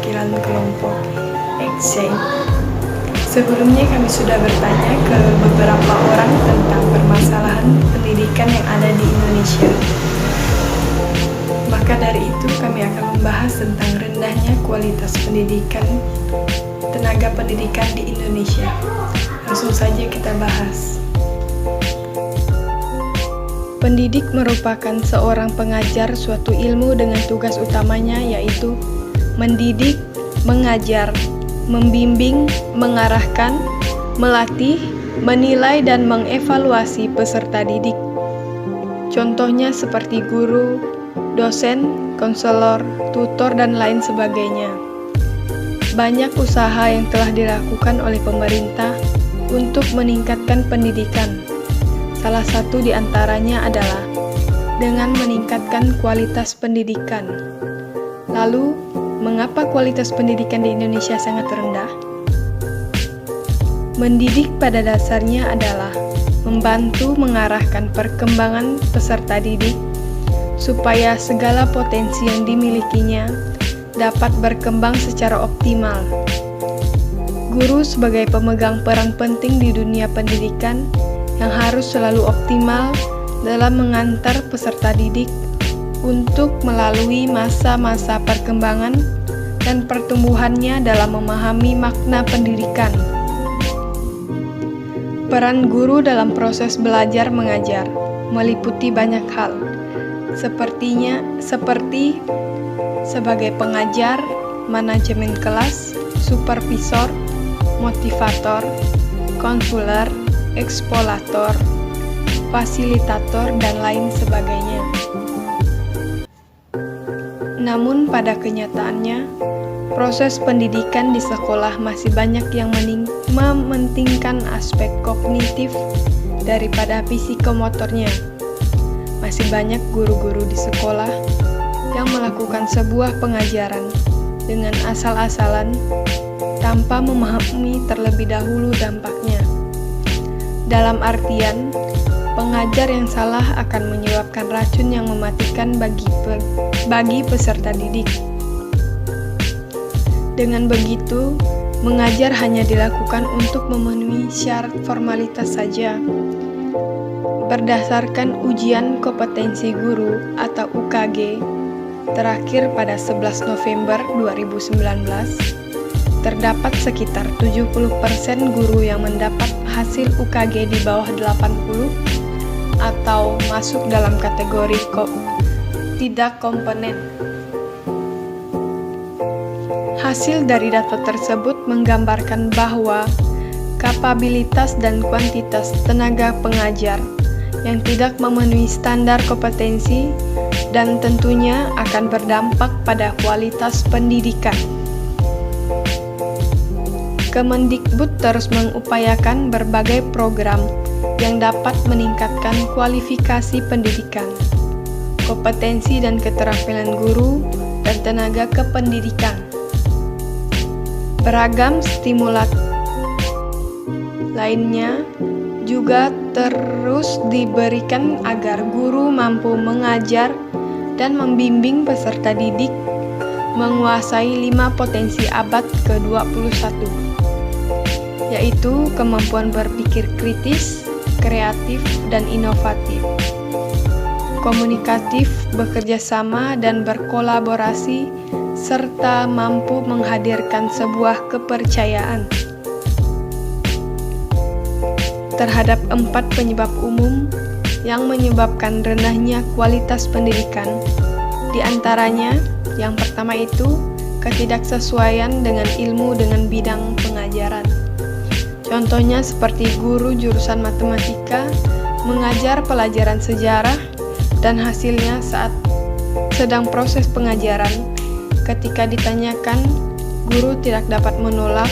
perwakilan kelompok exchange. Sebelumnya kami sudah bertanya ke beberapa orang tentang permasalahan pendidikan yang ada di Indonesia. Maka dari itu kami akan membahas tentang rendahnya kualitas pendidikan tenaga pendidikan di Indonesia. Langsung saja kita bahas. Pendidik merupakan seorang pengajar suatu ilmu dengan tugas utamanya yaitu mendidik, mengajar, membimbing, mengarahkan, melatih, menilai dan mengevaluasi peserta didik. Contohnya seperti guru, dosen, konselor, tutor dan lain sebagainya. Banyak usaha yang telah dilakukan oleh pemerintah untuk meningkatkan pendidikan. Salah satu di antaranya adalah dengan meningkatkan kualitas pendidikan. Lalu, mengapa kualitas pendidikan di Indonesia sangat rendah? Mendidik pada dasarnya adalah membantu mengarahkan perkembangan peserta didik supaya segala potensi yang dimilikinya dapat berkembang secara optimal. Guru sebagai pemegang peran penting di dunia pendidikan yang harus selalu optimal dalam mengantar peserta didik untuk melalui masa-masa perkembangan dan pertumbuhannya dalam memahami makna pendidikan. Peran guru dalam proses belajar mengajar meliputi banyak hal, seperti sebagai pengajar, manajemen kelas, supervisor, motivator, konselor, ekspolator, fasilitator, dan lain sebagainya. Namun pada kenyataannya, proses pendidikan di sekolah masih banyak yang mementingkan aspek kognitif daripada psikomotornya. Masih banyak guru-guru di sekolah yang melakukan sebuah pengajaran dengan asal-asalan tanpa memahami terlebih dahulu dampaknya. Dalam artian, pengajar yang salah akan menyebabkan racun yang mematikan bagi peserta didik. Dengan begitu, mengajar hanya dilakukan untuk memenuhi syarat formalitas saja. Berdasarkan ujian kompetensi guru atau UKG terakhir pada 11 November 2019, terdapat sekitar 70% guru yang mendapat hasil UKG di bawah 80 atau masuk dalam kategori tidak kompeten. Hasil dari data tersebut menggambarkan bahwa kapabilitas dan kuantitas tenaga pengajar yang tidak memenuhi standar kompetensi dan tentunya akan berdampak pada kualitas pendidikan. Kemendikbud terus mengupayakan berbagai program yang dapat meningkatkan kualifikasi pendidikan, kompetensi dan keterampilan guru dan tenaga kependidikan. Beragam stimulat lainnya juga terus diberikan agar guru mampu mengajar dan membimbing peserta didik menguasai 5 potensi abad ke-21, yaitu kemampuan berpikir kritis, kreatif, dan inovatif, komunikatif, bekerja sama, dan berkolaborasi, serta mampu menghadirkan sebuah kepercayaan terhadap 4 penyebab umum yang menyebabkan rendahnya kualitas pendidikan. Di antaranya, yang pertama itu ketidaksesuaian dengan ilmu dengan bidang pengajaran. Contohnya seperti guru jurusan matematika mengajar pelajaran sejarah dan hasilnya saat sedang proses pengajaran, ketika ditanyakan, guru tidak dapat menolak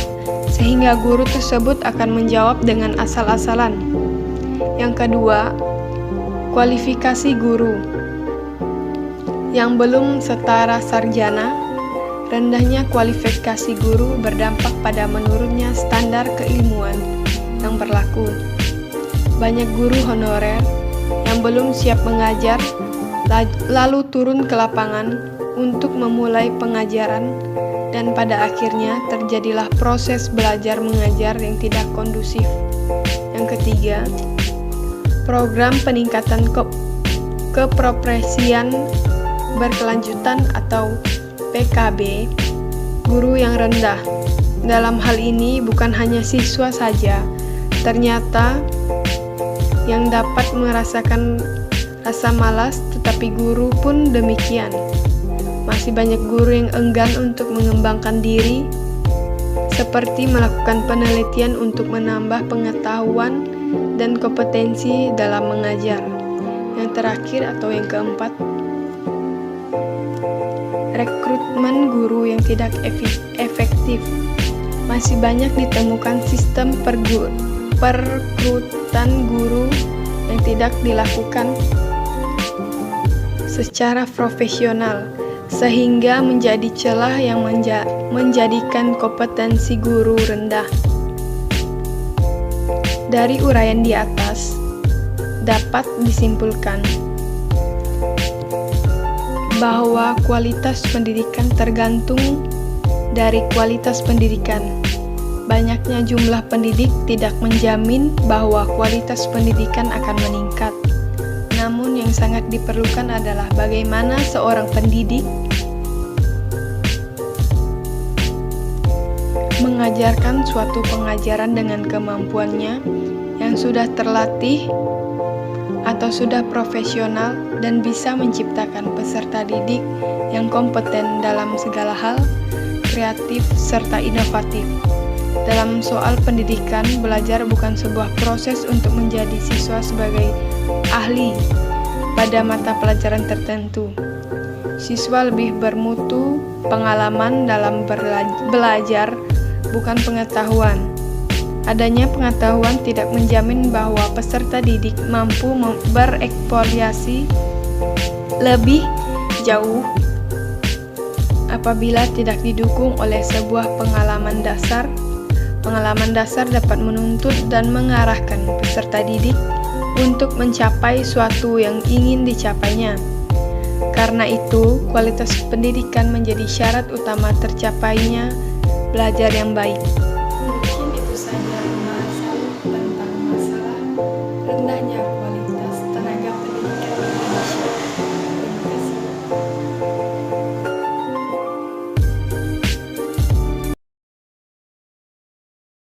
sehingga guru tersebut akan menjawab dengan asal-asalan. Yang kedua, kualifikasi guru yang belum setara sarjana. Rendahnya kualifikasi guru berdampak pada menurunnya standar keilmuan yang berlaku. Banyak guru honorer yang belum siap mengajar lalu turun ke lapangan untuk memulai pengajaran, dan pada akhirnya terjadilah proses belajar mengajar yang tidak kondusif. Yang ketiga, program peningkatan keprofesian berkelanjutan atau PKB guru yang rendah. Dalam hal ini bukan hanya siswa saja, ternyata yang dapat merasakan rasa malas, tetapi guru pun demikian. Masih banyak guru yang enggan untuk mengembangkan diri, seperti melakukan penelitian untuk menambah pengetahuan dan kompetensi dalam mengajar. Yang terakhir atau yang keempat, rekrutmen guru yang tidak efektif. Masih banyak ditemukan sistem perekrutan guru yang tidak dilakukan secara profesional, sehingga menjadi celah yang menjadikan kompetensi guru rendah. Dari uraian di atas, dapat disimpulkan bahwa kualitas pendidikan tergantung dari kualitas pendidikan. Banyaknya jumlah pendidik tidak menjamin bahwa kualitas pendidikan akan meningkat. Namun yang sangat diperlukan adalah bagaimana seorang pendidik mengajarkan suatu pengajaran dengan kemampuannya yang sudah terlatih atau sudah profesional dan bisa menciptakan peserta didik yang kompeten dalam segala hal, kreatif, serta inovatif. Dalam soal pendidikan, belajar bukan sebuah proses untuk menjadi siswa sebagai ahli pada mata pelajaran tertentu. Siswa lebih bermutu pengalaman dalam belajar, bukan pengetahuan. Adanya pengetahuan tidak menjamin bahwa peserta didik mampu bereksplorasi lebih jauh apabila tidak didukung oleh sebuah pengalaman dasar. Pengalaman dasar dapat menuntut dan mengarahkan peserta didik untuk mencapai suatu yang ingin dicapainya. Karena itu, kualitas pendidikan menjadi syarat utama tercapainya belajar yang baik.